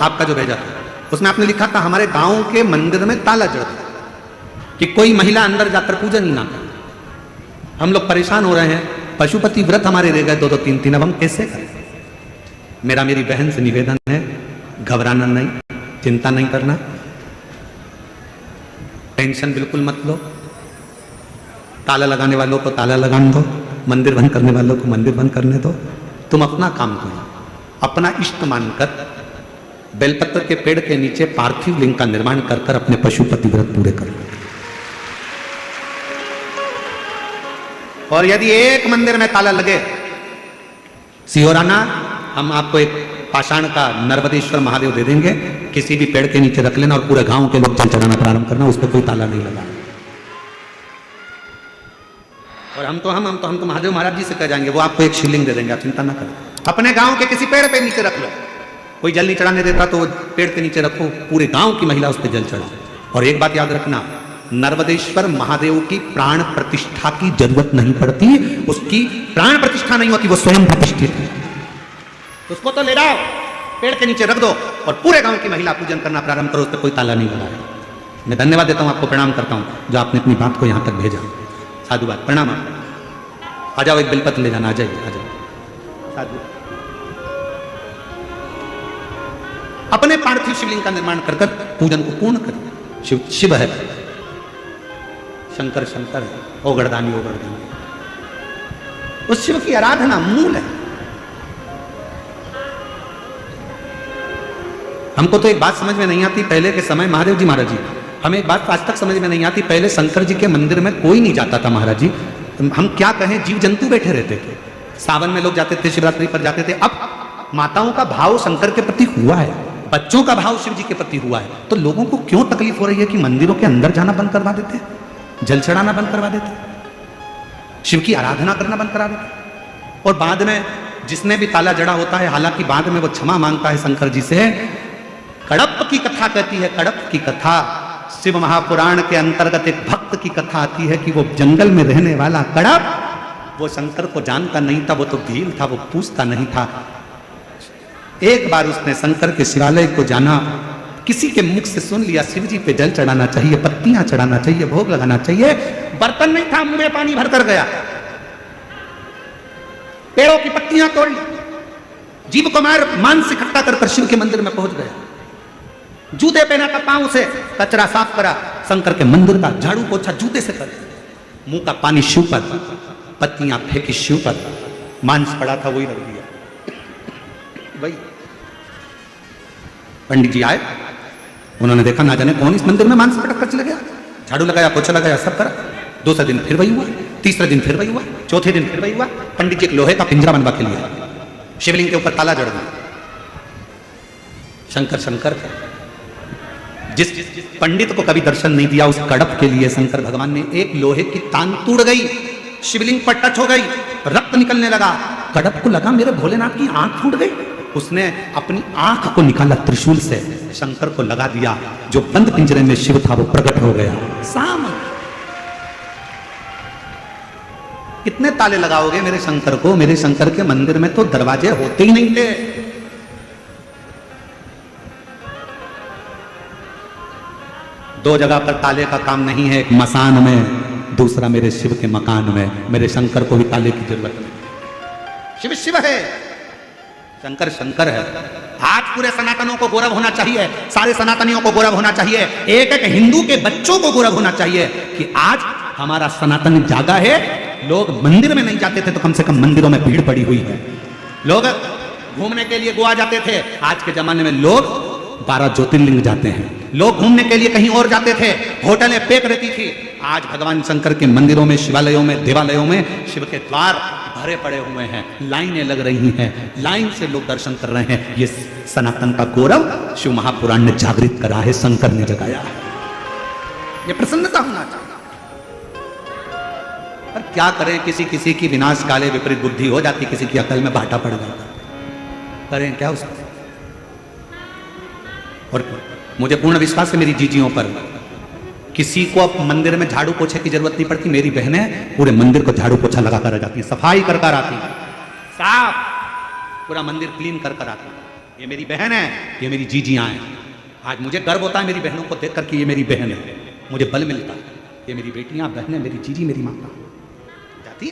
आपका जो भेजा था, उसमें आपने लिखा था हमारे गांव के मंदिर में ताला जड़ दिया कि कोई महिला अंदर जाकर पूजन ही ना करे। हम लोग परेशान हो रहे हैं, पशुपति व्रत हमारे रह गए 2-2 3-3, अब हम कैसे करें? मेरी बहन से निवेदन है, घबराना नहीं, चिंता नहीं करना, टेंशन बिल्कुल मत लो। ताला लगाने वालों को ताला लगाने दो, मंदिर बंद करने वालों को मंदिर बंद करने दो। तुम अपना काम करो, अपना इष्ट मानकर बेलपत्र के पेड़ के नीचे पार्थिव लिंग का निर्माण कर कर अपने पशुपति व्रत पूरे करो। और यदि एक मंदिर में ताला लगे, सियोराना, हम आपको एक पाषाण का नर्मदेश्वर महादेव दे देंगे, किसी भी पेड़ के नीचे रख लेना और पूरे गांव के लोग जल चढ़ाना प्रारंभ करना, उस पर कोई ताला नहीं लगा। और हम तो महादेव महाराज जी से कह जाएंगे, वो आपको एक शिवलिंग दे देंगे, आप चिंता ना करें। अपने गांव के किसी पेड़ पे नीचे रख लो, कोई जल नहीं चढ़ाने देता तो पेड़ के नीचे रखो, पूरे गांव की महिला उस पर जल चढ़ाए। और एक बात याद रखना, नर्मदेश्वर महादेव की प्राण प्रतिष्ठा की जरूरत नहीं पड़ती, उसकी प्राण प्रतिष्ठा नहीं होती, वो स्वयं प्रतिष्ठित है। उसको तो ले जाओ, पेड़ के नीचे रख दो और पूरे गांव की महिला पूजन करना प्रारंभ करो, उस पर कोई ताला नहीं लगाया। मैं धन्यवाद देता हूं, आपको प्रणाम करता हूं जो आपने अपनी बात को यहां तक भेजा। साधुवाद, प्रणाम। आ जाओ, एक बिलपत्र ले जाना, आ जाइए, आ जाओ। साधु अपने पार्थिव शिवलिंग का निर्माण कर कर पूजन को पूर्ण करें। शिव शिव है, शंकर शंकर है, ओगड़दानी ओगड़दानी, उस शिव की आराधना मूल है। हमको तो एक बात समझ में नहीं आती, पहले के समय महादेव जी महाराज जी, हमें एक बात आज तक समझ में नहीं आती, पहले शंकर जी के मंदिर में कोई नहीं जाता था महाराज जी। हम क्या कहें, जीव जंतु बैठे रहते थे, सावन में लोग जाते थे, शिवरात्रि पर जाते थे। अब माताओं का भाव शंकर के प्रति हुआ है, बच्चों का भाव शिव जी के प्रति हुआ है, तो लोगों को क्यों तकलीफ हो रही है कि मंदिरों के अंदर जाना बंद करवा देते, जल चढ़ाना बंद करवा देते, शिव की आराधना करना बंद करा देते। और बाद में जिसने भी ताला जड़ा होता है, हालांकि बाद में वो क्षमा मांगता है शंकर जी से। कड़प की कथा कहती है, कड़प की कथा, शिव महापुराण के अंतर्गत एक भक्त की कथा आती है कि वो जंगल में रहने वाला कड़प, वो शंकर को जानता नहीं था, वो तो भील था, वो पूछता नहीं था। एक बार उसने शंकर के शिवालय को जाना, किसी के मुख से सुन लिया शिव जी पे जल चढ़ाना चाहिए, पत्तियां चढ़ाना चाहिए, भोग लगाना चाहिए। बर्तन नहीं था, मुंह में पानी भरकर गया, पेड़ों की पत्तियां तोड़ ली, जीव को मांस इकट्ठा कर शिव के मंदिर में पहुंच गया, जूते पहना था, पांव से कचरा साफ करा, शंकर के मंदिर का झाड़ू पोछा जूते से कर, मुंह का पानी शिव पर, पत्तियां फेंकी शिव पर, मांस पड़ा था वही रख दिया। वही पंडित जी आए, उन्होंने देखा ना जाने कौन इस मंदिर में मांस पटक कर चले गया, झाड़ू लगाया, पोछा लगाया, सब करा। दूसरे दिन फिर वही हुआ, तीसरे दिन फिर वही हुआ, चौथे दिन फिर वही हुआ। पंडित जी एक लोहे का पिंजरा बनवा के लिए शिवलिंग के ऊपर ताला जड़ दिया। शंकर शंकर जिस पंडित को कभी दर्शन नहीं दिया, उस कड़प के लिए शंकर भगवान ने एक लोहे की तान टूट गई, शिवलिंग पर टच हो गई, रक्त निकलने लगा। कड़प को लगा मेरे भोलेनाथ की आंख फूट गई, उसने अपनी आंख को निकाला त्रिशूल से, शंकर को लगा दिया। जो बंद पिंजरे में शिव था वो प्रकट हो गया। साम कितने ताले लगाओगे मेरे शंकर को? मेरे शंकर के मंदिर में तो दरवाजे होते ही नहीं थे। दो जगह पर ताले का काम नहीं है, एक मसान में, दूसरा मेरे शिव के मकान में। मेरे शंकर को भी ताले की जरूरत नहीं। शिव शिव है, शंकर शंकर है। आज पूरे सनातनों को गौरव होना चाहिए, सारे सनातनियों को गौरव होना चाहिए, एक एक हिंदू के बच्चों को गौरव होना चाहिए कि आज हमारा सनातन जागा है। लोग मंदिर में नहीं जाते थे तो कम से कम मंदिरों में भीड़ पड़ी हुई है। लोग घूमने के लिए गोवा जाते थे, आज के जमाने में लोग 12 ज्योतिर्लिंग जाते हैं। लोग घूमने के लिए कहीं और जाते थे, होटलें पैक रहती थी। आज भगवान शंकर के मंदिरों में, शिवालयों में, देवालयों में शिव के द्वार भरे पड़े हुए हैं, लाइनें लग रही हैं, लाइन से लोग दर्शन कर रहे हैं। ये सनातन का गौरव शिव महापुराण ने जागृत करा है, शंकर ने जगाया है। ये प्रसन्नता होना चाहिए। पर क्या करें, किसी किसी की विनाश काले विपरीत बुद्धि हो जाती, किसी की अकल में बाटा पड़ जाता, करें क्या उसको। और मुझे पूर्ण विश्वास है मेरी जीजियों पर, किसी को अब मंदिर में झाड़ू पोछे की जरूरत नहीं पड़ती। मेरी बहनें पूरे मंदिर को झाड़ू पोछा लगाकर आ जाती हैं, सफाई कर कर आती हैं, साफ पूरा मंदिर क्लीन कर कर आती हैं। ये मेरी बहन है, ये मेरी जीजियाँ हैं। आज मुझे गर्व होता है मेरी बहनों को देख कर कि ये मेरी बहन है, मुझे बल मिलता है। ये मेरी बेटियाँ, बहनें, मेरी जीजी, मेरी माता।